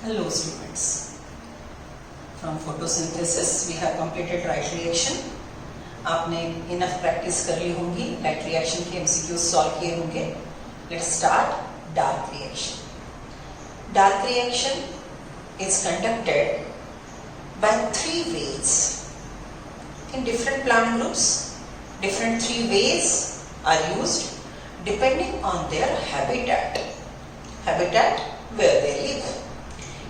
Hello students, from photosynthesis we have completed right reaction. आपने enough practice कर ली होंगी, right reaction के MCQ solve किए होंगे. Let's start dark reaction. Dark reaction is conducted by three ways. In different plant groups, different three ways are used depending on their habitat where they live.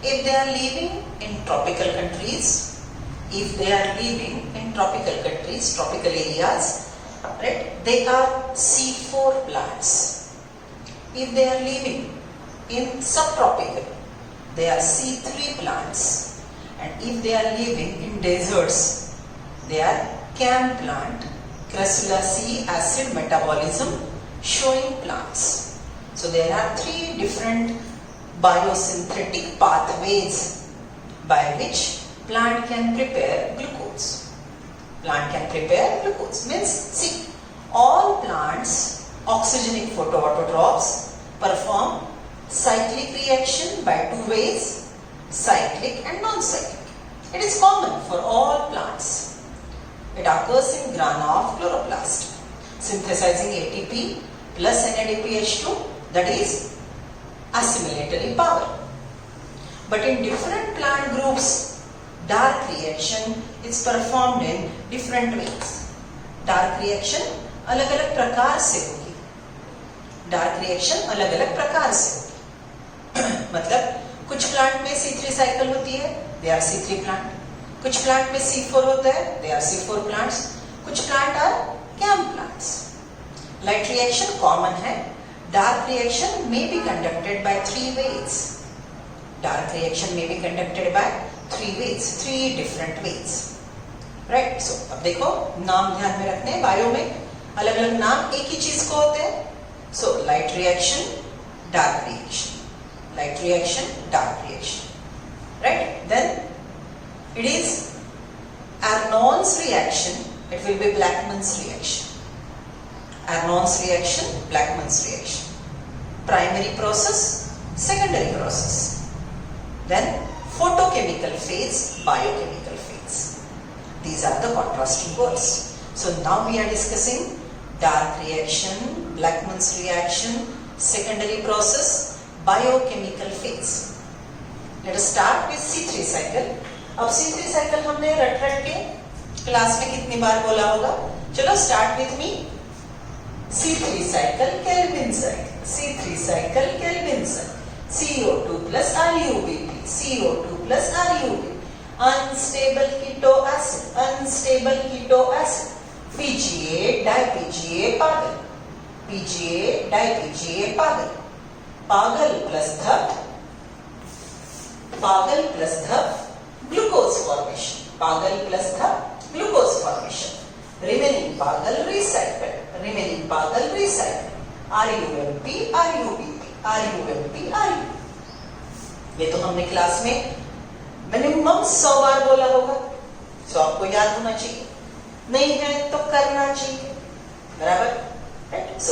If they are living in tropical countries, tropical areas, right, they are C4 plants. If they are living in subtropical, they are C3 plants. And if they are living in deserts, they are CAM plant, Crassulaceae acid metabolism showing plants. So there are three different biosynthetic pathways by which plant can prepare glucose. Means, see, all plants, oxygenic photoautotrophs, perform cyclic reaction by two ways, cyclic and non-cyclic. It is common for all plants. It occurs in grana of chloroplast, synthesizing ATP plus NADPH2, that is assimilatory power. But in different plant groups, dark reaction is performed in different ways. Dark reaction अलग-अलग प्रकार से होगी. मतलब कुछ plant में C3 cycle होती है, they are C3 plant. कुछ प्लांट में C4 होता है, they are C4 प्लांट्स. कुछ plant are CAM plants. Light reaction common है. Dark reaction may be conducted by three ways. Three different ways. Right? So, अब देखो नाम ध्यान में रखने हैं. बायो में अलग अलग नाम एक ही चीज को होते हैं. So, light reaction, dark reaction. Right? Then it is Arnold's reaction. It will be Blackman's reaction. Blackman's reaction. Primary process, secondary process. Then photochemical phase, biochemical phase. These are the contrasting words. So now we are discussing dark reaction, Blackman's reaction, secondary process, biochemical phase. Let us start with C3 cycle. अब C3 cycle हमने रट के class में कितनी बार बोला होगा. चलो start with me. C3 cycle, Kelvin cycle. CO2 plus RUBP. Unstable keto acid. PGA, di-PGA, pagal plus dhap, glucose formation. Remaining pagal recycled. RUMP. ये तो हमने क्लास में मिनिमम 100 बार बोला होगा. सो आपको याद होना चाहिए. नहीं है तो करना चाहिए. बराबर. राइट. सो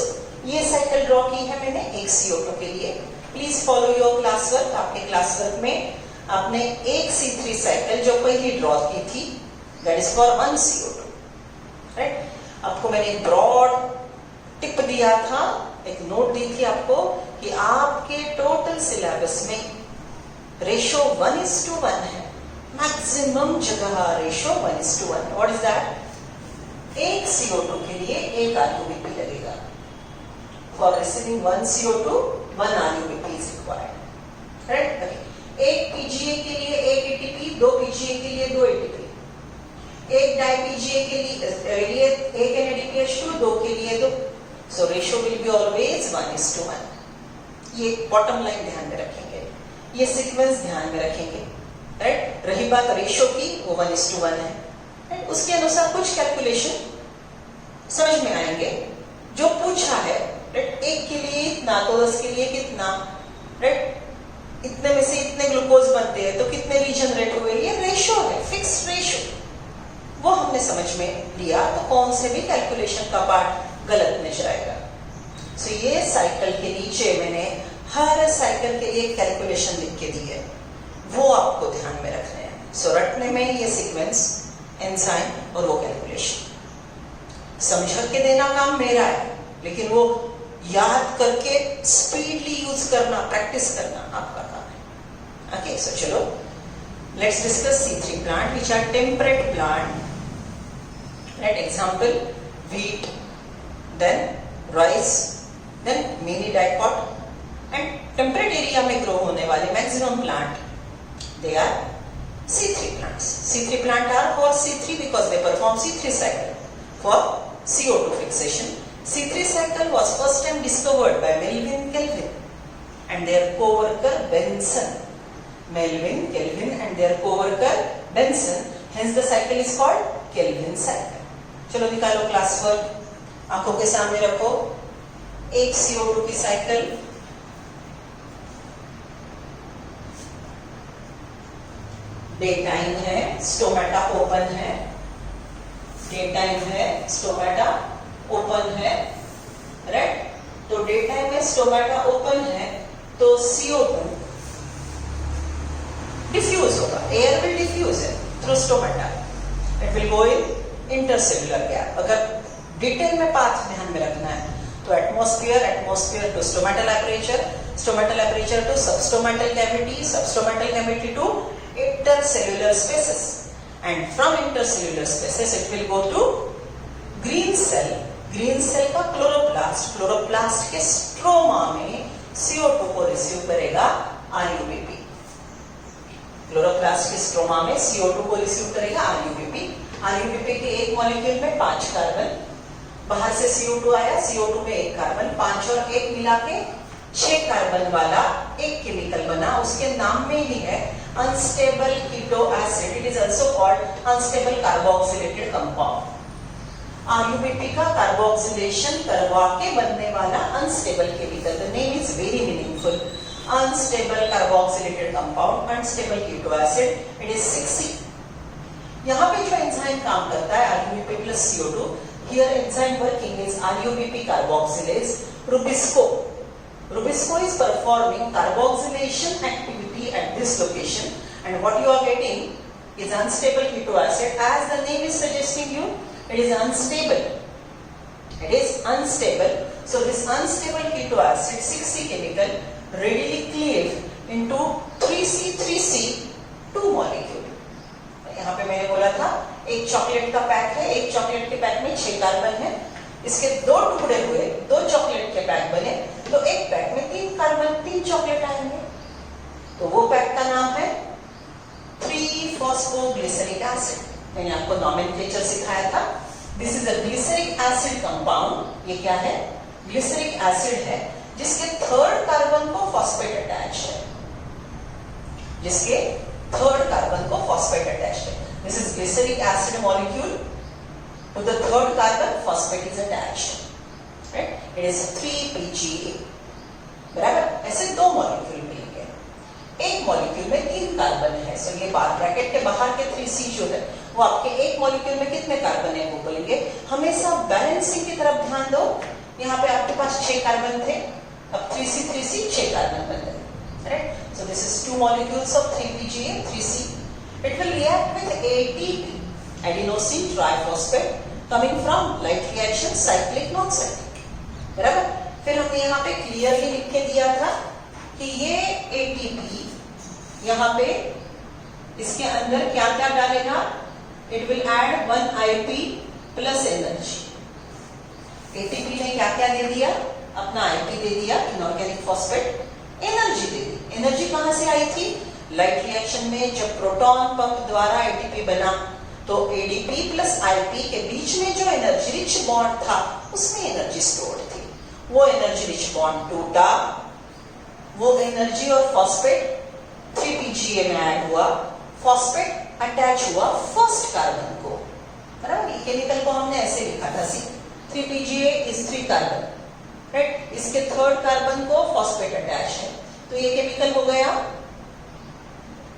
ये साइकिल ड्रॉ की है मैंने एक CO2 के लिए. Please follow your class work. आपके क्लास वर्क में आपने एक C3 साइकिल जो पहले ड्रॉ की थी, that is for 1 CO2. Right. आपको मैंने एक ब्रॉड टिप दिया था, एक नोट दी थी आपको कि आपके टोटल सिलेबस में रेशो 1:1 है. मैक्सिमम जगह रेशो 1:1. What is that? एक CO2 के लिए एक RUBP लगेगा. For receiving 1 CO2, 1 RUBP is required. Right. एक PGA के लिए एक ATP, 2 PGA के लिए 2 ATP. एक डाई-PGA के लिए एक NADPH2, 2 के लिए 2. So ratio will be always 1:1. ये बॉटम लाइन ध्यान में रखेंगे, ये सीक्वेंस ध्यान में रखेंगे. राइट. रही बात रेशो की, वो 1:1 है. राइट. उसके अनुसार कुछ कैलकुलेशन समझ में आएंगे. जो पूछा है, राइट, एक के लिए इतना तो 10 के लिए कितना, राइट, इतने में से इतने ग्लूकोज बनते हैं तो कितने रीजनरेट हुए, ये रेशो है, फिक्स रेशो. वो हमने समझ में लिया तो कौन से भी कैलकुलेशन का पार्ट गलत नजर आएगा. सो ये साइकिल के नीचे मैंने हर साइकिल के लिए कैलकुलेशन लिख के दी है. वो आपको ध्यान में रखने हैं। सो रटने में ये सीक्वेंस, एंजाइम और वो कैलकुलेशन समझ के देना काम मेरा है, लेकिन वो याद करके स्पीडली यूज करना, प्रैक्टिस करना आपका काम है। ओके, सो चलो let's discuss C3 plant which are temperate plant. Right, example wheat, then rice, then mini dicot and temperate area में grow होने वाले maximum plant, they are C3 plants. C3 plant are called C3 because they perform C3 cycle for CO2 fixation. C3 cycle was first time discovered by Melvin Kelvin and their co-worker Benson. Melvin, Kelvin and their co-worker Benson. Hence the cycle is called Kelvin cycle. चलो निकालो class work, आंखों के सामने रखो। एक CO2 की cycle, day time है, stomata open है, डे टाइम है, स्टोमेटा ओपन है, राइट। तो डे टाइम में स्टोमेटा ओपन है तो CO2 डिफ्यूज होगा, एयर विल डिफ्यूज है through stomata, it will go in intercellular gap. अगर डिटेल में पाथ ध्यान में रखना है तो atmosphere, atmosphere to stomatal aperture, stomatal aperture to substomatal cavity, substomatal cavity to intercellular spaces, and from intercellular spaces it will go to green cell. green cell का chloroplast, chloroplast के stroma में CO2 को receive करेगा RUBP। Chloroplast के stroma में CO2 को receive करेगा RUBP। RUBP के एक मॉलिक्यूल में 5 कार्बन, बाहर से CO2 आया, CO2 में 1 कार्बन, 5 और 1 मिला के 6 कार्बन वाला एक केमिकल बना। उसके नाम में ही है unstable keto acid, it is also called unstable carboxylated compound. RUBP का कार्बोक्सिलेशन करवा के बनने वाला unstable chemical, the name is very meaningful, unstable carboxylated compound, unstable keto acid, it is 6C। यहाँ पे जो एंजाइम काम करता है RUBP plus CO2, here enzyme working is RUBP carboxylase Rubisco. Rubisco is performing carboxylation activity at this location, and what you are getting is unstable keto acid. As the name is suggesting you, it is unstable. It is unstable. So this unstable keto acid 6C chemical readily cleave into 3C2 molecule. यहाँ पे मैंने बोला था एक chocolate का pack है, एक chocolate के पैक में 6 कार्बन है, इसके 2 टुकड़े हुए, 2 चॉकलेट के पैक बने, तो एक पैक में 3 कार्बन, 3 चॉकलेट आएंगे। तो वो पैक का नाम है 3-फॉस्फोग्लिसरिक एसिड। मैंने आपको नॉमेनक्लेचर सिखाया था। This is a glyceric acid compound. ये क्या है? ग्लिसरिक एसिड है जिसके 3rd कार्बन को फॉस्फेट अटैच है, जिसके 3rd कार्बन को फॉस्फेट अटैच है। This is glyceric acid molecule, to the 3rd carbon phosphate is attached, right? It is 3PGA, बराबर? ऐसे 2 मॉलिक्यूल मिलेंगे, एक मॉलिक्यूल में 3 कार्बन है। सो ये बात ब्रैकेट के बाहर के 3C जो है वो आपके एक मॉलिक्यूल में कितने कार्बन है वो बोलेंगे। हमेशा बैलेंसिंग की तरफ ध्यान दो। यहाँ पे आपके पास 6 कार्बन थे, अब 3C 6 कार्बन बन गए, right? So this is 2 molecules of 3PGA 3C. It will react with ATP, adenosine triphosphate, coming from light reaction, cyclic, non-cyclic, बराबर? फिर हमने यहाँ पे क्लियरली लिख के दिया था कि ये ATP यहाँ पे इसके अंदर क्या क्या डालेगा? It will add 1 IP plus energy. ATP ने क्या क्या दे दिया? अपना IP दे दिया, इनऑर्गेनिक फॉस्फेट, एनर्जी दे दी। एनर्जी कहाँ से आई थी? लाइट रिएक्शन में जब प्रोटॉन पंप द्वारा ATP बना तो ADP प्लस IP के बीच में जो एनर्जी रिच बॉन्ड था उसमें एनर्जी स्टोर थी। वो एनर्जी रिच बॉन्ड टूटा, वो एनर्जी और फॉस्फेट 3PGA में ऐड हुआ, फॉस्फेट अटैच हुआ 1st कार्बन को, बराबर? ये केमिकल को हमने ऐसे लिखा था, 3PGA is 3 कार्बन, राइट? इसके 3rd कार्बन को फॉस्फेट अटैच है, तो ये केमिकल हो गया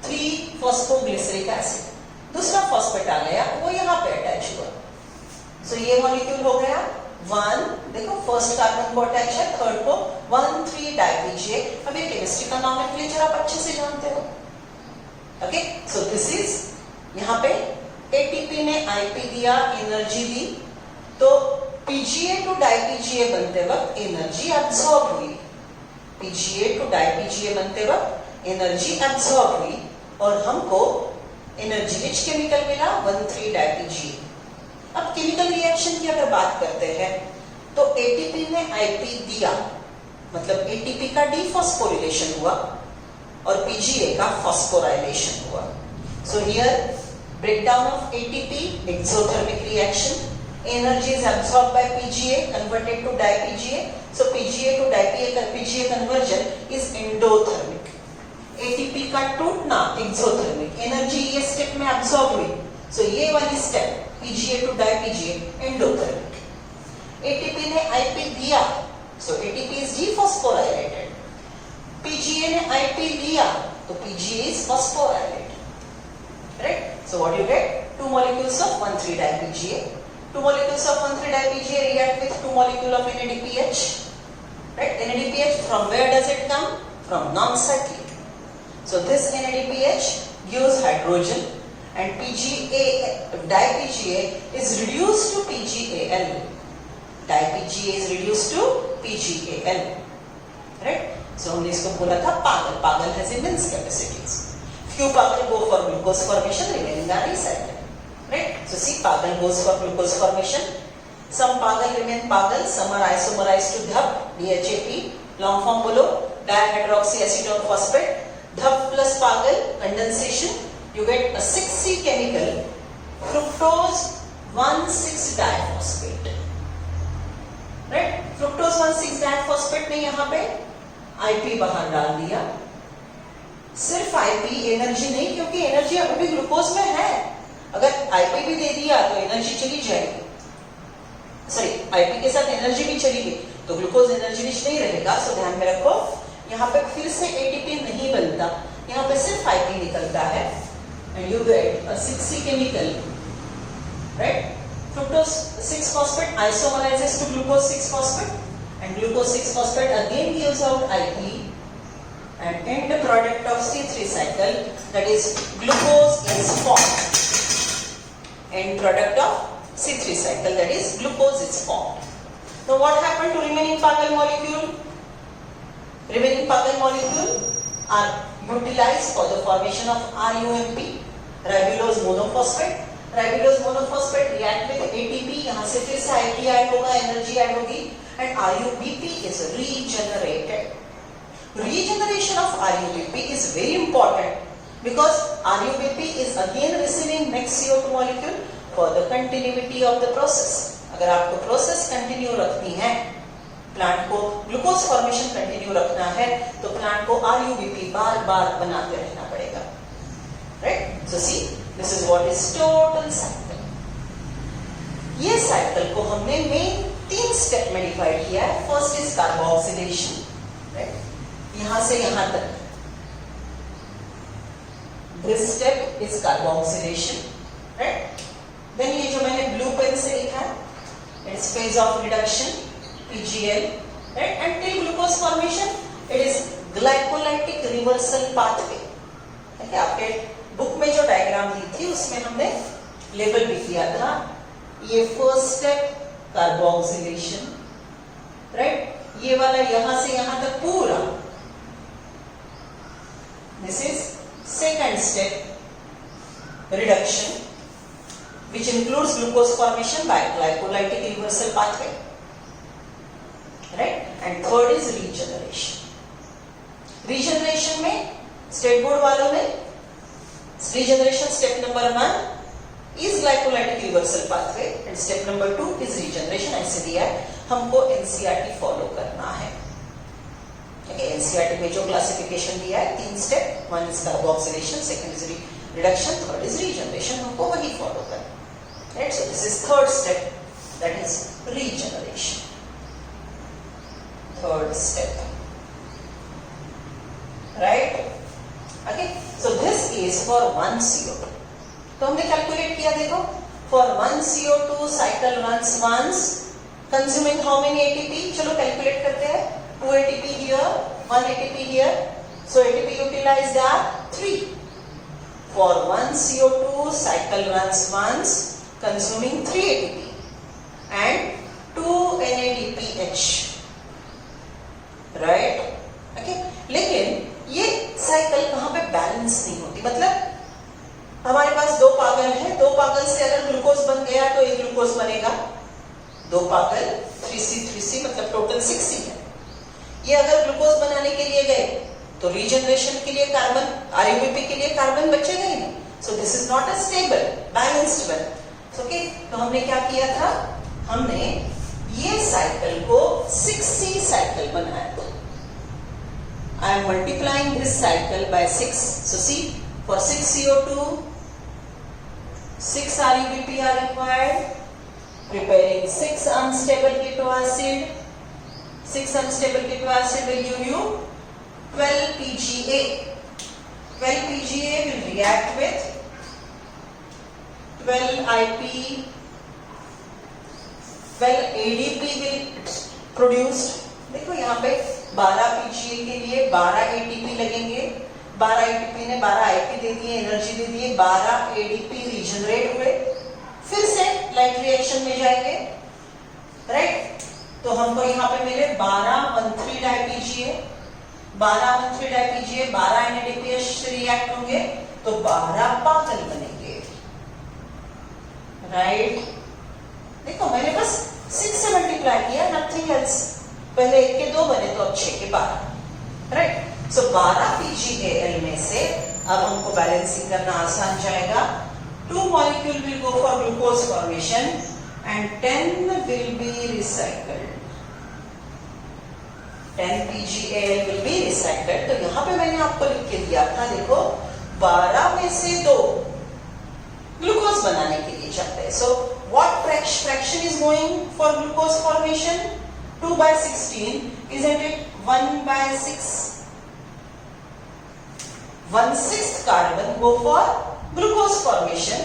3-फॉस्फोग्लिसरिक एसिड। दूसरा फॉस्फेट आ गया, वो यहाँ पे अटैच हुआ। सो ये मॉलिक्यूल हो गया 1, देखो 1st कार्बन को अटैच है, 3rd को 1,3-डाइपीजीए। अब ये केमिस्ट्री का नॉमेनक्लेचर आप अच्छे से जानते हो, ओके, सो दिस इज यहाँ पे एटीपी ने आईपी दिया, एनर्जी दी, तो पीजीए टू डाईपीजीए बनते वक्त एनर्जी एब्सॉर्ब हुई, पीजीए टू डाईपीजीए बनते वक्त एनर्जी एब्सॉर्ब हुई और हमको एनर्जी रिच केमिकल मिला 1,3 डाईपीजीए। अब केमिकल रिएक्शन की अगर बात करते हैं तो एटीपी ने आईपी दिया, मतलब एटीपी का डीफॉस्फोरिलेशन हुआ और पीजीए का फॉस्फोराइलेशन हुआ। So here breakdown of ATP, exothermic reaction, energy is absorbed by PGA, converted to DiPGA. So PGA to DiPGA conversion is endothermic. ATP का टूटना exothermic, energy ये स्टेप में absorb हुई, so ये वाली step PGA to DiPGA endothermic. ATP ने IP दिया, so ATP is dephosphorylated. PGA ने IP लिया, तो PGA is phosphorylated. Right? So what you get? 2 molecules of 1,3-DiPGA. 2 molecules of 1,3-DiPGA react with 2 molecules of NADPH. Right? NADPH, from where does it come? From non-cyclic. So this NADPH gives hydrogen and PGA, DiPGA is reduced to PGAL. DiPGA is reduced to PGAL. Right? So हमने इसको बोला था पागल. पागल has immense capacities. Few pagal go for glucose formation, remaining are recycled. Right? So see, pagal goes for glucose formation. Some pagal remain pagal, some are isomerized to DHAP, DHAP. Long form bolo, dihydroxyacetone phosphate. DHAP plus pagal, condensation. You get a 6C chemical, fructose 1,6-diphosphate. Right? Fructose 1,6-diphosphate ने यहाँ पे IP बाहर डाल दिया. सिर्फ IP energy नहीं, क्योंकि energy अभी ग्लूकोज में है, अगर आईपी भी दे दिया तो एनर्जी चली जाएगी, सॉरी आईपी के साथ एनर्जी भी चली गई तो ग्लूकोज एनर्जी रिच नहीं रहेगा। सो ध्यान में रखो, यहाँ पे फिर से एटीपी नहीं बनता, यहाँ पे सिर्फ आईपी निकलता है and you get a 6C chemical, right? Fructose 6-phosphate isomerizes to glucose 6-phosphate and glucose 6-phosphate again gives out IP. And end product of C3 cycle, that is glucose is formed. End product of C3 cycle, that is glucose is formed. Now what happened to remaining pagal molecule? Remaining pagal molecule are utilized for the formation of RUMP, ribulose monophosphate. Ribulose monophosphate react with ATP, यहाँ से फिर से IP add होगा, energy add होगी and RUBP is regenerated. Regeneration of RUBP is very important because RUBP is again receiving next CO2 molecule for the continuity of the process. अगर आपको process continue रखनी है, प्लांट को glucose formation continue रखना है, तो plant को RUBP बार बार बनाते रहना पड़ेगा, right? So see, this is what is total cycle. ये साइकिल को हमने मेन 3 स्टेप में डिवाइड किया है. First is carboxylation, right? यहां से यहां तक, this step is carboxylation, right? Then ये जो मैंने ब्लू पेन से लिखा है, it's phase of reduction, PGL, right? And till glucose formation it is glycolytic reversal pathway. ठीक है, आपके बुक में जो डायग्राम दी थी उसमें हमने लेबल भी किया था. ये फर्स्ट स्टेप कार्बोक्सिलेशन, राइट? ये वाला यहां से यहां तक पूरा, this is second step reduction, which includes glucose formation by glycolytic reversal pathway, right? And third is regeneration. Regeneration में स्टेट बोर्ड वालों ने regeneration step number 1 is glycolytic reversal pathway and step number 2 is regeneration. ऐसे दिया है, हमको NCERT follow करना है. NCERT में जो क्लासिफिकेशन दिया है 3 step, 1 is carboxylation, second is reduction, third is regeneration, हमको वही फॉलो करना है, right? So this is third step, that is regeneration. Third step, right? Okay, so this is for 1 CO2. तो हमने कैलकुलेट किया, देखो, for 1 CO2 cycle runs once, consuming how many ATP? चलो calculate करते हैं. 2 ATP here, 1 ATP here. So ATP utilized are 3. For 1 CO2, cycle runs once, consuming 3 ATP and 2 NADPH, right? Okay? लेकिन ये cycle कहाँ पे balance नहीं होती, मतलब हमारे पास दो पागल है, दो पागल से अगर ग्लूकोज बन गया तो एक ग्लूकोज बनेगा, दो पागल 3C मतलब टोटल 6C है। ये अगर ग्लूकोज बनाने के लिए गए तो रीजनरेशन के लिए कार्बन, आरयूबीपी के लिए कार्बन बचेगा ही नहीं। So this is not a stable balanced one. Okay, तो हमने क्या किया था, हमने ये साइकिल को 6C साइकिल बनाया था। I am multiplying this cycle by 6. So see, for 6 CO2, 6 RUBP are required, preparing 6 unstable keto acid. 6 unstable keto acid will give you 12 PGA. 12 PGA will react with 12 IP, 12 ADP will produced. देखो यहाँ पे 12 PGA के लिए 12 ATP लगेंगे, 12 ATP ने 12 IP दे दिए, energy दे दिए, 12 ADP regenerate हुए, फिर से लाइट रिएक्शन में जाएंगे, राइट? तो हमको यहाँ पे मिले 12 1,3 डाइपीजीए, 12 1,3 डाइपीजीए 12 NADPH से रिएक्ट होंगे तो 12 पागल बनेंगे, राइट? देखो मैंने बस 6 से मल्टीप्लाई किया, नथिंग एल्स। पहले 1 के 2 बने तो अब 6 के 12, राइट? सो 12 PGAL में से अब हमको बैलेंसिंग करना आसान जाएगा। 2 molecule will go for glucose formation and 10 will be recycled. 10 PGAL will be recycled. तो यहाँ पे मैंने आपको लिख के दिया था, देखो 12 में से 2 ग्लूकोज बनाने के लिए जाते हैं। So what fraction is going for glucose formation? 2 by 16, isn't it? 1 by 6. 1/6 carbon go for glucose formation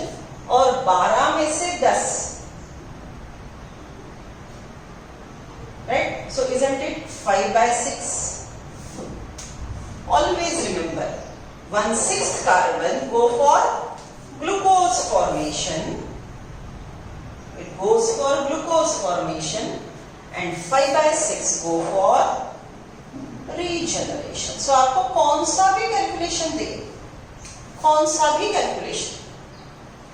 और 12 में से 10, right? So isn't it 5 by 6? Always remember, 1/6 carbon go for glucose formation. It goes for glucose formation and 5 by 6 go for regeneration. So आपको कौन सा भी calculation दे, कौन सा भी कैलकुलेशन,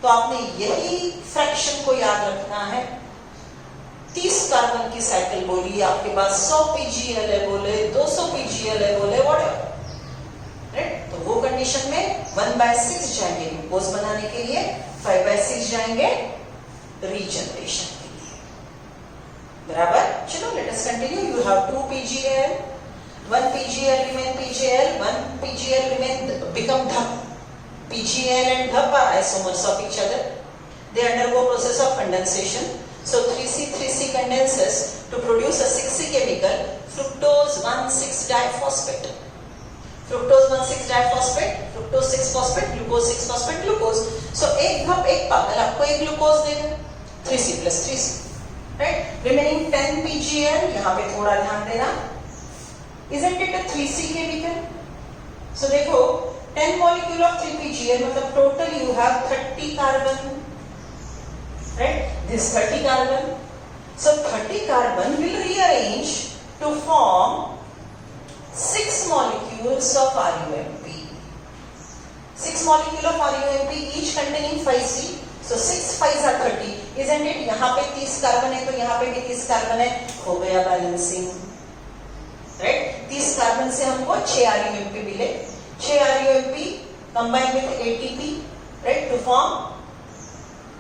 तो आपने यही फ्रैक्शन को याद रखना है। 30 कार्बन की साइकिल बोली, आपके पास 100 PGL है बोले, 200 PGL है बोले, व्हाटएवर, राइट? तो वो कंडीशन में 1/6 जाएंगे ग्लूकोज बनाने के लिए, 5/6 जाएंगे रीजनरेशन के लिए, बराबर? चलो let us continue. You have 2 PGL, 1 PGL remain PGL, 1 PGL remain become DHAP. PGL and DHAP are isomers of each other. They undergo process of condensation. So 3C condenses to produce a 6C chemical, fructose 1,6-diphosphate. Fructose 1,6-diphosphate, fructose 6-phosphate, glucose 6-phosphate, glucose. So एक DHAP एक पागल आपको एक glucose देगा, 3C plus 3C, right? Remaining 10 PGL, यहाँ पे थोड़ा ध्यान देना। Isn't it a 3C chemical? So देखो 10 molecule of 3 PGL मतलब total you have 30 carbon, right? This 30 carbon. So 30 carbon will rearrange to form 6 molecules of RUMP. 6 molecule of RUMP each containing 5C. So 6 5s are 30. Isn't it? यहाँ पे 30 carbon है तो यहाँ पे भी 30 carbon है, हो गया बैलेंसिंग, राइट? 30 कार्बन से हमको 6 RUMP मिले, 6 RUMP combined with ATP, right, to form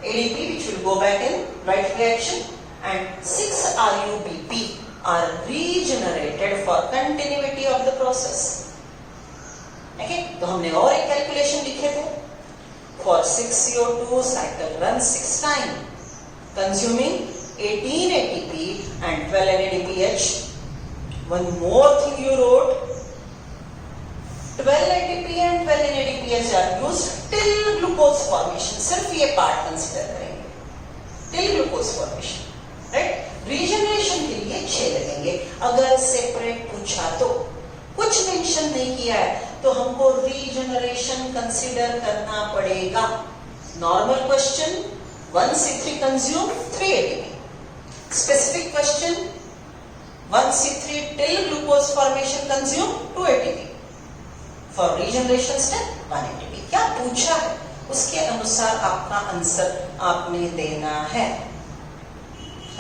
ADP which will go back in right reaction, and 6 RUBP are regenerated for continuity of the process. Okay? तो हमने और एक कैलकुलेशन लिखे थे। For 6 CO2 cycle runs 6 times, consuming 18 ATP and 12 NADPH. One more thing you wrote, 12 ATP and 12 NADPH are used till glucose formation. सिर्फ ये part consider करेंगे, till glucose formation, right? Regeneration के लिए 6 लगेंगे। अगर सेपरेट पूछा तो कुछ मेंशन नहीं किया है, तो हमको रीजनरेशन कंसीडर करना पड़ेगा। Normal question 1C3 consume 3 ATP। Specific question 1C3 till glucose formation consume 2 ATP। For regeneration step 1 ATP। क्या पूछा है उसके अनुसार आपका आंसर आपने देना है,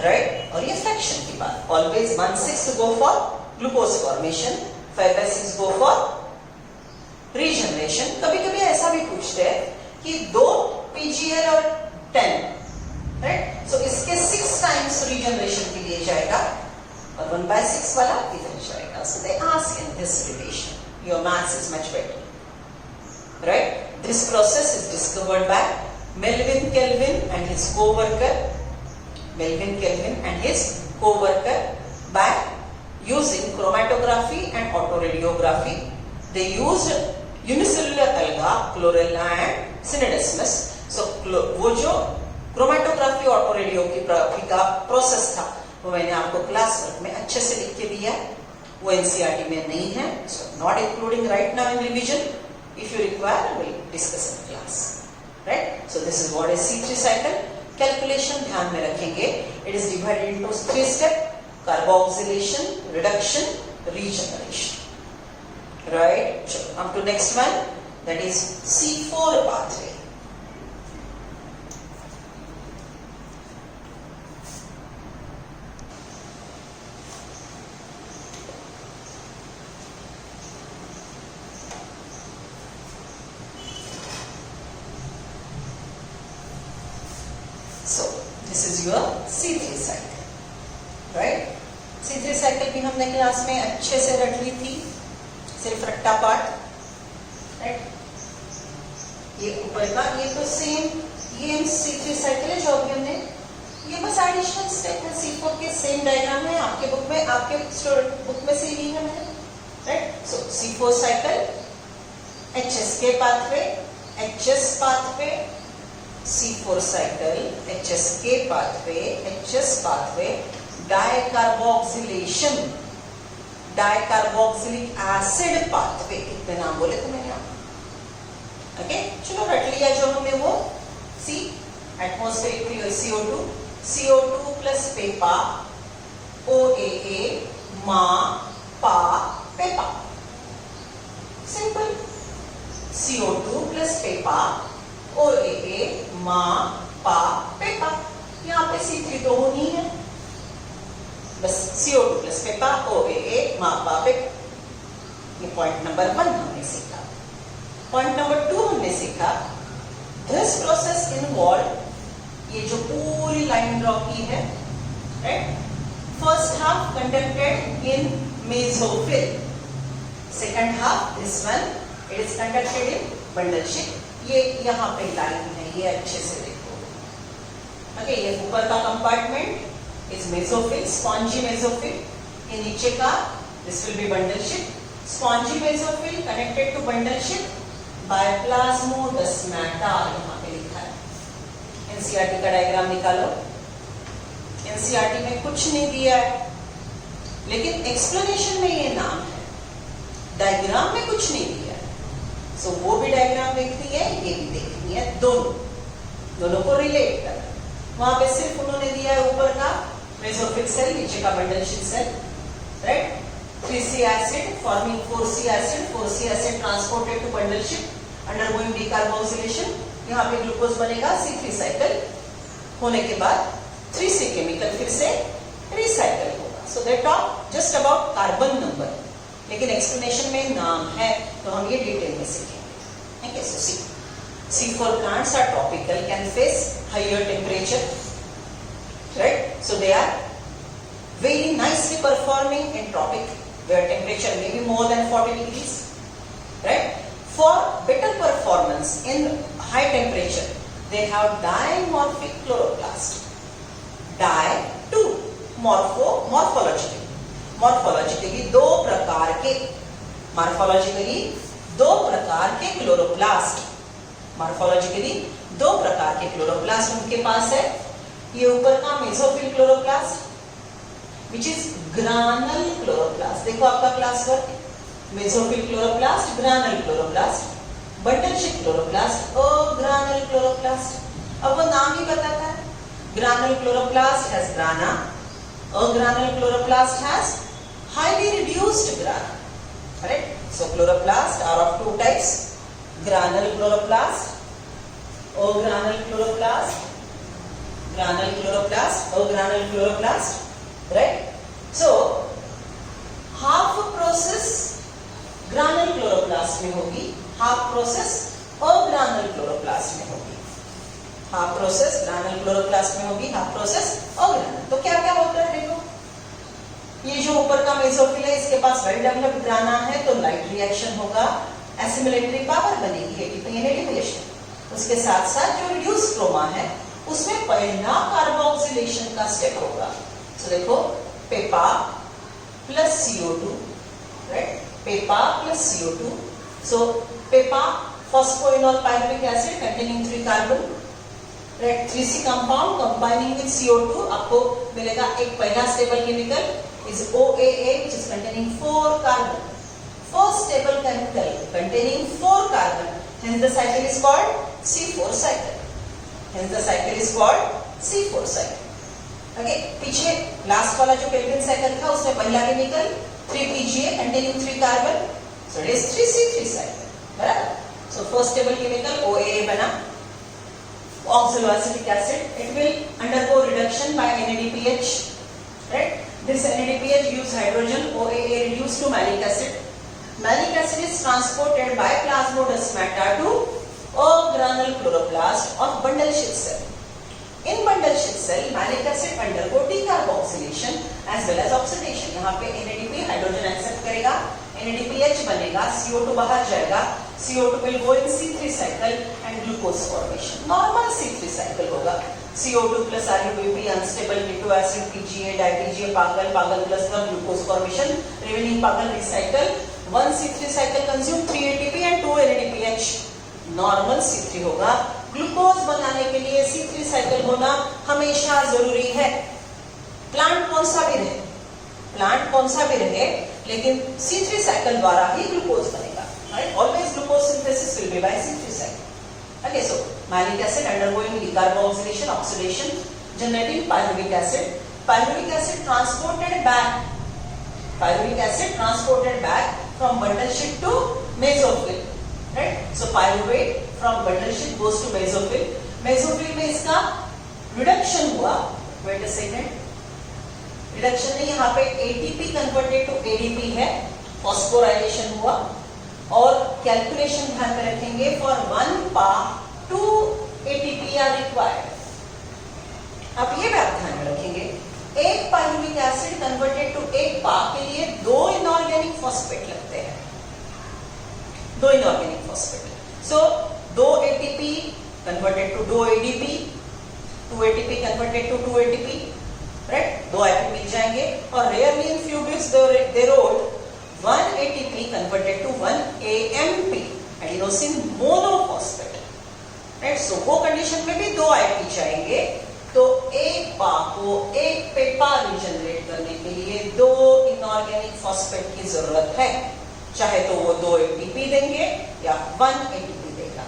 राइट? और ये फ्रैक्शन की बात, always 1/6 go for glucose formation, 5/6 go for regeneration. कभी कभी ऐसा भी पूछते हैं कि 2 PGL और 10, राइट? सो इसके 6 टाइम्स रीजनरेशन के लिए जाएगा और 1/6 वाला इधर जाएगा। So they ask in this relation. Your maths is much better, right? This process is discovered by Melvin Kelvin and his co-worker. Melvin Kelvin and his co-worker by using chromatography and autoradiography. They used unicellular alga, chlorella and synedesmus. So वो जो chromatography और autoradiography का process था वो मैंने आपको class work में अच्छे से लिख के दिया, वो एनसीईआरटी में नहीं है, so not including right now in revision. If you require, we'll discuss in class, right? So this is what is C3 cycle. Calculation ध्यान में रखेंगे. It is divided into 3 steps: carboxylation, reduction, regeneration, right? So come to next one, that is C4 pathway. So this is your C3 cycle, right? C3 cycle भी हमने class में अच्छे से रट ली थी, सिर्फ रट्टा पार्ट, राइट? ये ऊपर का ये तो सेम, ये C3 साइकिल है जो अभी हमने, ये बस एडिशनल स्टेप है। C4 के सेम डायग्राम है आपके बुक में, आपके बुक में से ही है मैंने, राइट? सो C4 cycle, HSK pathway, HS pathway, C4 cycle, HSK pathway, HS pathway, dicarboxylation, dicarboxylic acid pathway, कितने नाम बोले थे मैंने आपको, ओके? चलो रट लिया जो हमने वो, C, atmospheric CO2, CO2 plus Peppa, OAA, मा, पा, Peppa, simple. CO2 plus Peppa, OAA, मा, पा, पेपा। यहाँ पे C3 तो होनी है, बस CO2 प्लस पेपा, OAA, मा, पा, पेपा। ये पॉइंट नंबर 1 हमने सीखा। पॉइंट नंबर 2 हमने सीखा, दिस प्रोसेस इन्वॉल्व, ये जो पूरी लाइन ड्रॉ की है, right? First half conducted in mesophyll, second half this one it is conducted in bundle shape. ये यहाँ पे लाइन है, ये अच्छे से देखो, ओके? ये ऊपर का compartment is mesophyll, spongy mesophyll. ये नीचे का this will be bundle sheath, spongy mesophyll connected to bundle sheath by plasmodesmata, यहाँ पे लिखा है। एनसीईआरटी का डायग्राम निकालो। एनसीईआरटी में कुछ नहीं दिया है, लेकिन एक्सप्लेनेशन में ये नाम है, डायग्राम में कुछ नहीं दिया है। सो वो भी डायग्राम देखनी है, ये भी देखनी है, दोनों को रिलेट करना। वहां पे सिर्फ उन्होंने दिया है ऊपर का मेसोफिल सेल, नीचे का bundle sheath cell, right? 3C acid forming 4C acid, 4C acid transported to bundle ship undergoing decarboxylation। यहाँ पे ग्लूकोज बनेगा, C3 साइकिल होने के बाद 3C केमिकल फिर से रिसाइकल होगा। So they talk just about carbon number, लेकिन एक्सप्लेनेशन में नाम है तो हम ये डिटेल में सीखेंगे, ठीक है? सो C4 plants are tropical, can face higher temperature, right? So they are very nicely performing in tropic, where temperature may be more than 40 degrees, right? For better performance in high temperature, they have dimorphic chloroplast. Di, 2, morphologically दो प्रकार के, morphologically दो प्रकार के chloroplast, morphologically दो प्रकार के chloroplast उनके पास है। ये ऊपर का mesophyll chloroplast which is granal chloroplast, देखो आपका class work, mesophyll chloroplast, granal chloroplast, bundle sheath chloroplast, agranal chloroplast. अब वो नाम ही बताता है, granal chloroplast has grana, agranal chloroplast has highly reduced grana. Correct? So chloroplast are of two types: granule chloroplast, agranule chloroplast, granule chloroplast, agranule chloroplast. Right? So half process granule chloroplast में होगी, half process agranule chloroplast में होगी. Half process ग्रानल chloroplast में होगी, half process अग्रानल। तो क्या क्या होता है देखो, ये जो ऊपर का मेसोफिल है इसके पास वेल डेवलप्ड ग्राना है तो लाइट रिएक्शन होगा, एसिमिलेटरी पावर बनेगी एटीपी। उसके साथ साथ जो रिड्यूस स्ट्रोमा है उसमें पहला कार्बोक्सिलेशन का स्टेप होगा। तो देखो Peppa plus CO2, right, Peppa plus CO2। So Peppa phosphoenol pyruvic acid containing 3 carbon, right, 3C compound combining with CO2, आपको मिलेगा एक पहला stable chemical is OAA, which is containing 4 carbon. First stable chemical containing 4 carbon. Hence the cycle is called C4 cycle. Hence the cycle is called C4 cycle. Okay, पीछे last वाला जो Calvin cycle था उसमें पहला chemical 3PGA containing 3 carbon. So it is 3C3 cycle. बराबर? So first stable chemical OAA बना. Oxaloacetic acid. It will undergo reduction by NADPH. Right? This NADPH gives hydrogen, OAA reduced to malic acid. Malic acid is transported by plasmodesmata to agranal chloroplast of bundle sheath cell. In bundle sheath cell, malic acid undergo decarboxylation as well as oxidation. यहाँ पे NADP hydrogen accept करेगा, NADPH बनेगा, CO2 बाहर जाएगा, CO2 will go in C3 cycle and glucose formation. Normal C3 cycle होगा. CO2 plus RUBP, unstable keto acid, PGA, di-PGA, pagal plus the glucose formation, remaining pagal recycle. 1 C3 cycle consume 3 ATP and 2 NADPH. Normal C3 होगा. Glucose बनाने के लिए C3 cycle होना हमेशा जरूरी है। Plant कौन सा भी रहे, लेकिन C3 साइकिल द्वारा ही ग्लूकोज बनेगा। Right? Always glucose synthesis will be by C3 cycle. Okay, so malic acid undergoing decarboxylation, oxidation, generating pyruvic acid. Pyruvic acid transported back from bundle sheet to mesophil. Right? So pyruvate from bundle sheet goes to mesophil. Mesophil में इसका reduction हुआ. Wait a second. Reduction नहीं, यहाँ पे ATP converted to ADP है, phosphorylation हुआ। और calculation ध्यान में रखेंगे, फॉर 1 पा 2 ATP आर रिक्वायर्ड। अब ये बात ध्यान में रखेंगे, एक पाइरुविक एसिड कन्वर्टेड टू 1 पा के लिए 2 इनऑर्गेनिक फॉस्फेट लगते हैं, 2 inorganic phosphate. So 2 ATP converted to 2 ADP, 2 ATP converted to 2 ATP, right, 2 IP मिल जाएंगे। और rarely in few bits they wrote 1 ATP converted to 1 AMP, adenosine monophosphate, right? So वो condition में भी 2 IP चाहिए, तो एक पा को एक पेपा रिजनरेट करने के लिए 2 इनऑर्गेनिक फॉस्फेट की जरूरत है, चाहे तो वो 2 ATP देंगे या 1 ATP देगा,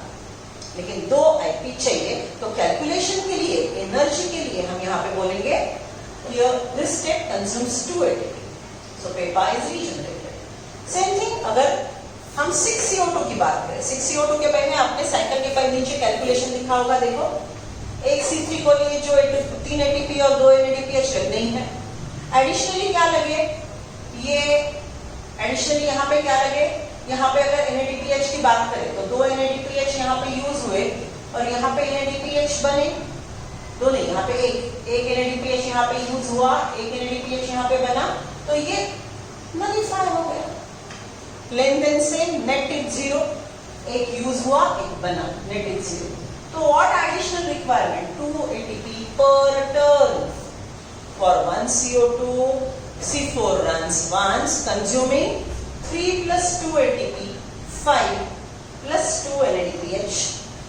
लेकिन 2 IP चाहिए। तो कैलकुलेशन के लिए, एनर्जी के लिए हम यहाँ पे बोलेंगे here this step consumes 2 ATP, so Peppa is regenerated। Same thing अगर हम 6CO2 की बात करें, 6CO2 के पहले आपने साइकिल के पर नीचे कैलकुलेशन लिखा होगा, देखो एक C3 को लिए जो 3 ATP और 2 NADPH लगने ही है। एडिशनली क्या लगे, ये एडिशनली यहाँ पे क्या लगे, यहाँ पे अगर NADPH की बात करें तो 2 NADPH यहाँ पे यूज हुए और यहाँ पे NADPH बने, 2 नहीं, यहाँ पे एक NADPH यहाँ पे यूज हुआ, एक NADPH यहाँ पे बना, तो ये नलिफाई हो गया। लेन देन से नेट इज 0, एक यूज हुआ एक बना, नेट इज 0। तो व्हाट एडिशनल रिक्वायरमेंट, 2 ATP पर turn for 1 CO2, C4 runs once consuming 3 plus 2 ATP, 5 plus 2 NADPH.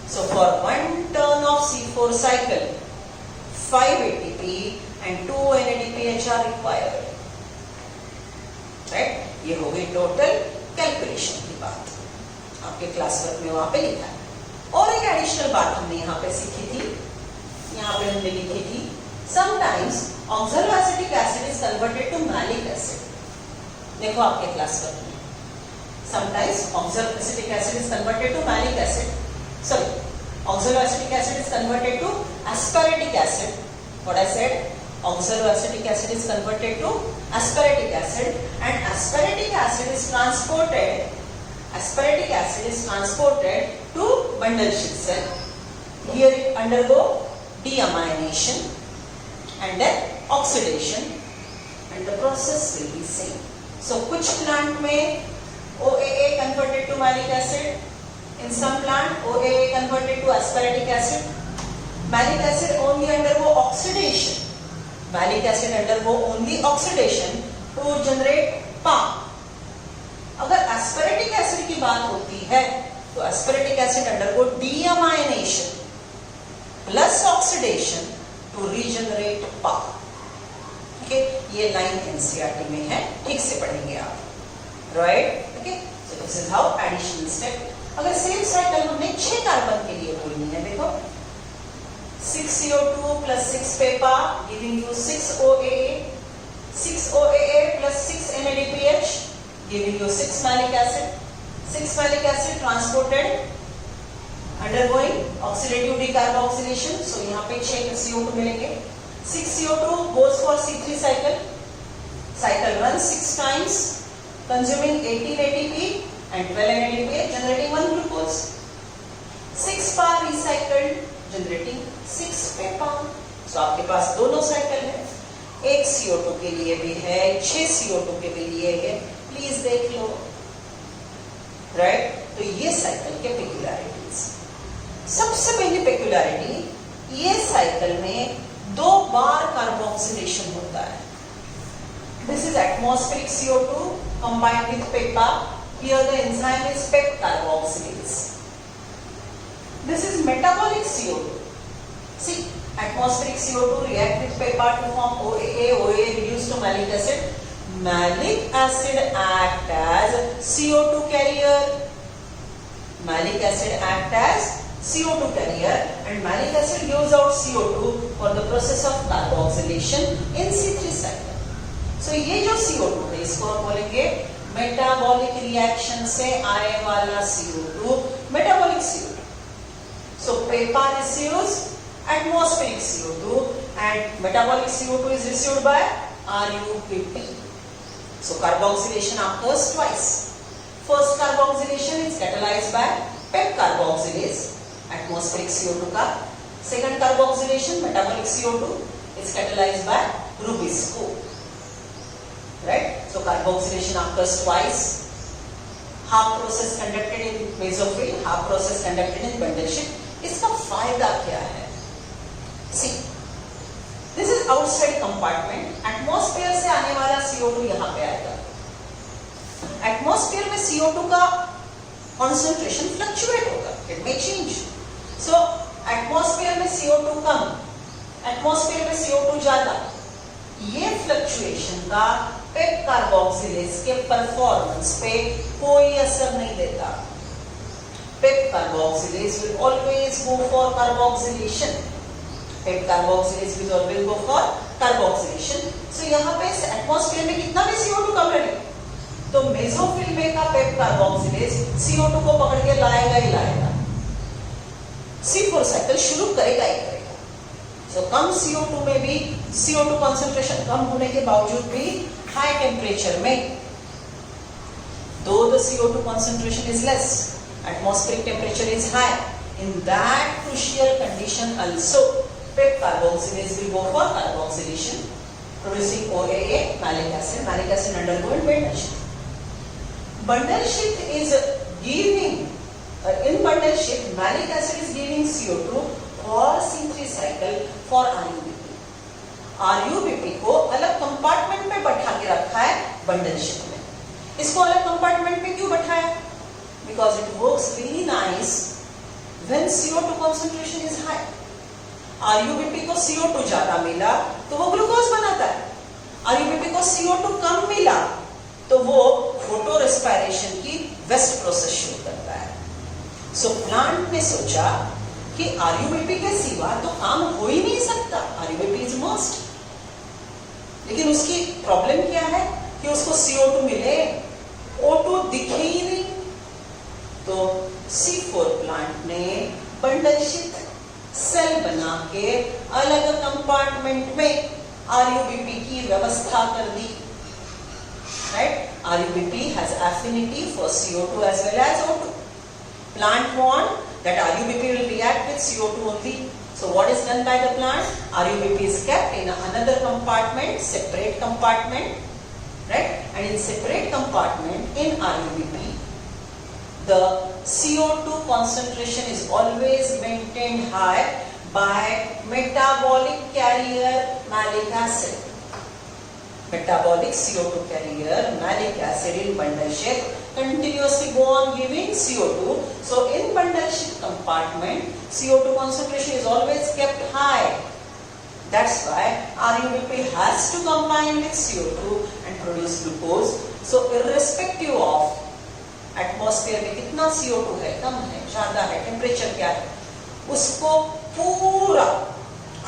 So for 1 turn of C4 cycle, 5 ATP and 2 NADPH are required, right? ये हो गई total calculation. Calculation की बात आपके class work में वहां पे लिखा है। और एक एडिशनल बात हमने यहाँ पे सीखी थी, यहाँ पे हमने लिखी थी, sometimes oxaloacetic acid is converted to malic acid. देखो आपके क्लास वर्क में, sometimes oxaloacetic acid is converted to malic acid, sorry, oxaloacetic acid is converted to aspartic acid. What I said, oxaloacetic acid is converted to aspartic acid, and aspartic acid is transported to bundle-sheath cell. Here it undergo deamination and then oxidation, and the process will be same. So कुछ plant में OAA converted to malic acid, in some plant OAA converted to aspartic acid. Malic acid only undergo oxidation. Malic acid undergo only oxidation to generate PA. अगर aspartic acid की बात होती है तो aspartic acid undergo deamination plus oxidation to regenerate PA. Okay, ये line NCERT में है, ठीक से पढ़ेंगे आप, right? Okay, so this is how additional step. अगर सेम साइकिल हमने 6 कार्बन के लिए बोलनी है, देखो 6CO2 plus 6 Peppa giving you 6OAA, 6OAA plus 6 NADPH giving you 6 malic acid. 6 malic acid transported undergoing oxidative decarboxylation, so यहाँ पे 6 CO2 मिलेंगे. 6 CO2 goes for C3 cycle. Cycle runs 6 times, consuming 18 ATP and 12 NADPH, generating 1 glucose. 6 PA recycled, generating 6 PEPA. So आपके पास दोनों cycle है, एक CO2 के लिए भी है, 6 CO2 के भी लिए है, प्लीज देख लो, राइट? तो ये साइकिल के पेक्युलरिटीज. सबसे पहली पेक्युलरिटी, ये साइकिल में 2 बार कार्बोक्सिलेशन होता है. This is atmospheric CO2 combined with PEPA. Here the enzyme is PEP carboxylase. This is metabolic CO2. See, atmospheric CO2 react with PEPA to form OAA. OAA reduced to malic acid. Malic acid act as CO2 carrier. Malic acid act as CO2 carrier, and malic acid gives out CO2 for the process of carboxylation in C3 cycle. So ये जो CO2 है, इसको हम बोलेंगे metabolic reaction से आने वाला CO2, metabolic CO2. So PEPA receives atmospheric CO2 and metabolic CO2 is received by RUPP. So carboxylation occurs twice. First carboxylation is catalyzed by PEP carboxylase, atmospheric CO2 का. Second carboxylation, metabolic CO2, is catalyzed by Rubisco. Right? So carboxylation occurs twice. Half process conducted in mesophyll, half process conducted in bundle sheath. इसका फायदा क्या है? See, this is outside compartment. Atmosphere से आने वाला CO2 यहाँ पे आएगा. Atmosphere में CO2 का concentration fluctuate होगा. It may change. So atmosphere में CO2 कम, atmosphere में CO2 ज्यादा. ये फ्लक्चुएशन का पेप कार्बोक्सिलेज के परफॉर्मेंस पे कोई असर नहीं देता. PEP carboxylase will always go for carboxylation. PEP carboxylase will always go for carboxylation. So यहाँ पे एटमॉस्फेयर में कितना भी CO2 कम रहे तो मेसोफिल में का पेप कार्बोक्सिलेज CO2 को पकड़ के लाएगा ही लाएगा. C4 साइकिल शुरू करेगा ही करेगा. तो कम CO2 में भी CO2 कंसंट्रेशन कम होने के बावजूद भी हाई टेम्परेचर में, though the CO2 concentration is less, atmospheric temperature is high, in that crucial condition also PEP carboxylase will go for carboxylation, producing OAA, malic acid. Malic acid undergo bundle sheath. Bundle sheath is giving, in bundle sheath malic acid is giving CO2 for C3 cycle for RUBP. RUBP को अलग compartment में बैठा के रखा है bundle sheath में. इसको अलग कंपार्टमेंट में क्यों बैठाया? Because it works really nice when CO2 concentration is high. RUBP को CO2 ज्यादा मिला तो वो ग्लूकोज बनाता है. RUBP को CO2 कम मिला तो वो फोटो रेस्पिरेशन की वेस्ट प्रोसेस शुरू करता है। सो प्लांट ने सोचा कि आरयूबीपी के सिवा तो काम हो ही नहीं सकता, आरयूबीपी इज मस्ट। लेकिन उसकी प्रॉब्लम क्या है कि उसको CO2 मिले, O2 दिखे ही नहीं। तो C4 प्लांट ने बंडलशित सेल बना के अलग कंपार्टमेंट में आरयूबीपी की व्यवस्था कर दी। Right, RUBP has affinity for CO2 as well as O2. Plant want that RUBP will react with CO2 only. So what is done by the plant? RUBP is kept in another compartment, separate compartment, right? And in separate compartment in RUBP, the CO2 concentration is always maintained high by metabolic carrier malic acid. Metabolic CO2 carrier malic acid in bundle shape continuously go on giving CO2. So in bundle shape compartment, CO2 concentration is always kept high. That's why RUBP has to combine with CO2 and produce glucose. So irrespective of atmosphere में कितना CO2 है, कम है, ज्यादा है, temperature क्या है, उसको पूरा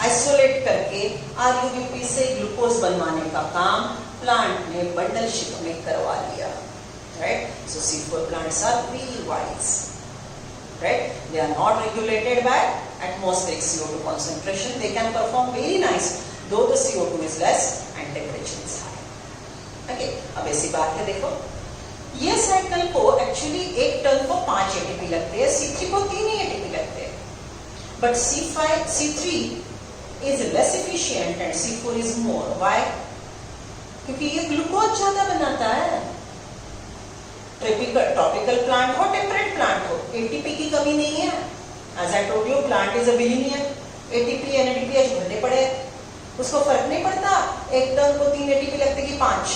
आइसोलेट करके RUBP से ग्लूकोज बनवाने का काम प्लांट ने बंडल शिप में करवा लिया। Right, so C4 plants are very wise. Right, they are not regulated by atmospheric CO2 concentration. They can perform very nice though the CO2 is less and temperature is high. Okay, अब ऐसी बात है, देखो ये cycle को actually एक turn को 5 ATP लगते हैं, C3 को 3 ही ATP लगते हैं, but C3 is less efficient and C4 is more. Why? क्योंकि ये ग्लूकोज ज्यादा बनाता है। ट्रॉपिकल प्लांट हो, टेम्परेट प्लांट हो, ATP की कमी नहीं है। As I told you, plant is a billionaire. ATP NADPH भरने पड़े, उसको फर्क नहीं पड़ता एक टर्न को 3 ATP लगते कि 5,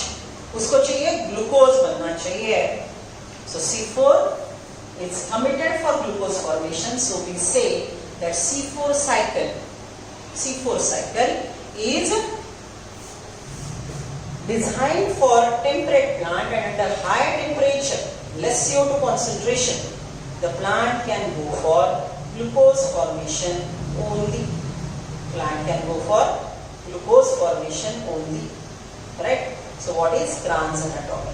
उसको चाहिए ग्लूकोज बनना चाहिए। So C4 is committed for glucose formation. So we say that C4 cycle is designed for temperate plant, and under high temperature, less CO2 concentration, the plant can go for glucose formation only. Plant can go for glucose formation only. Correct? So what is Kranz anatomy?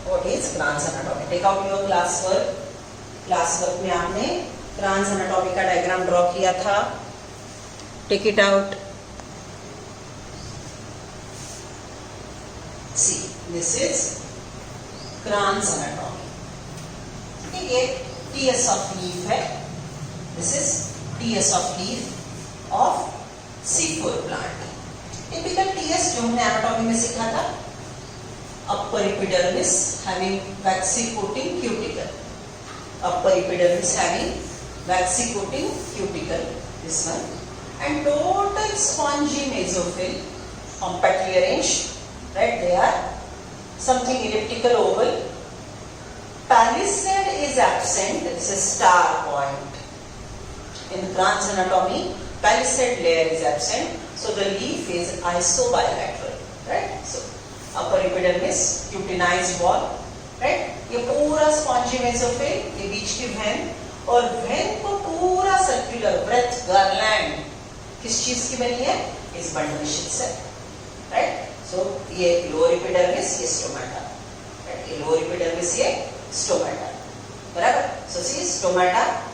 What is Kranz anatomy? Take out your classwork. Classwork में आपने Kranz anatomy का diagram draw किया था. Take it out. See, this is Kranz anatomy. ये TS of leaf है. This is TS of leaf of C4 plant. Typical TS जो हमने anatomy में सीखा था, upper epidermis having waxy coating cuticle. Upper epidermis having waxy coating cuticle, this one, and total spongy mesophyll, compactly arranged. Right, they are something elliptical oval. Palisade is absent. This is star point. In Kranz anatomy, palisade layer is absent, so the leaf is isobilateral. Right, so upper epidermis, cutinized wall. Right, ये पूरा spongy mesophyll, ये बीच की vein, और vein को पूरा circular breadth garland किस चीज की बनी है? इस bundle sheath से. Right, so ये lower epidermis, ये stomata. Right, ये lower epidermis, ये stomata. बराबर? So see stomata.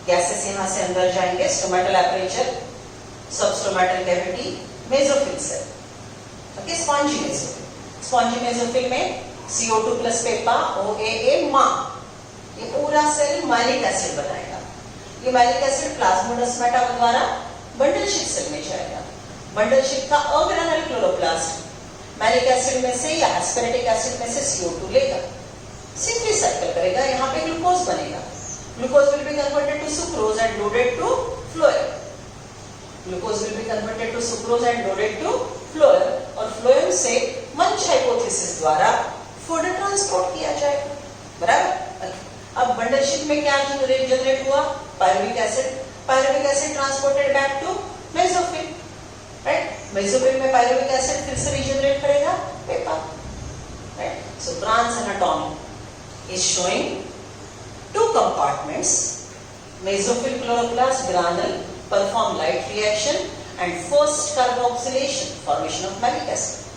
गैसेस यहाँ से अंदर जाएंगे, stomatal aperture, substomatal cavity, mesophyll cell. Okay, spongy mesophyll. Spongy mesophyll में CO2 प्लस पेपा, OAA मा, ये पूरा सेल मैलिक एसिड बनाएगा. ये मैलिक एसिड प्लाज्मोडेस्माटा द्वारा बंडल शीट सेल में जाएगा. बंडल शीट का अग्रनल क्लोरोप्लास्ट मैलिक एसिड में से या एस्पेरेटिक एसिड में से CO2 लेगा, सिंपली साइकिल करेगा, यहाँ पे ग्लूकोज बनेगा. Glucose will be converted to sucrose and loaded to phloem. Glucose will be converted to sucrose and loaded to phloem, और phloem से मंच हाइपोथेसिस द्वारा फूड ट्रांसपोर्ट किया जाएगा. बराबर? अब बंडल शीट में क्या जनरेट हुआ? Pyruvic acid. Pyruvic acid transported back to mesophyll. Right, mesophyll में पायरुविक एसिड फिर से रिजेनरेट करेगा पेपर, right? So Kranz anatomy is showing two compartments. Mesophyll chloroplast granule perform light reaction and first carboxylation, formation of malic acid.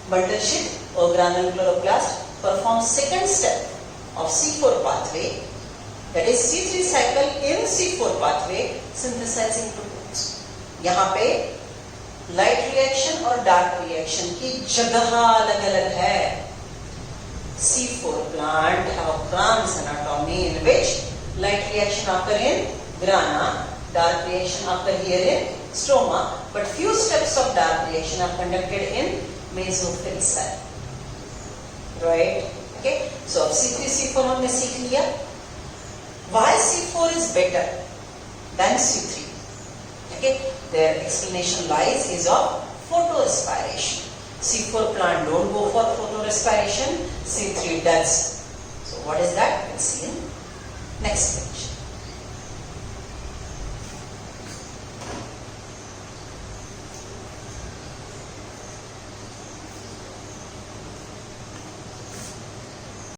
Bundle sheet or granule chloroplast performs second step of C4 pathway, that is C3 cycle in C4 pathway, synthesizing proteins. यहाँ पे light reaction और dark reaction की जगह अलग अलग है. C4 plant have Grant's anatomy in which light reaction occur in grana, dark reaction occur here in stroma, but few steps of dark reaction are conducted in mesophyll cell, right? Okay, so C3 C4 हमने सीख लिया. Why C4 is better than C3? Okay, their explanation lies is of photorespiration. C4 plant don't go for photorespiration, C3 does. So what is that? We'll see in next page.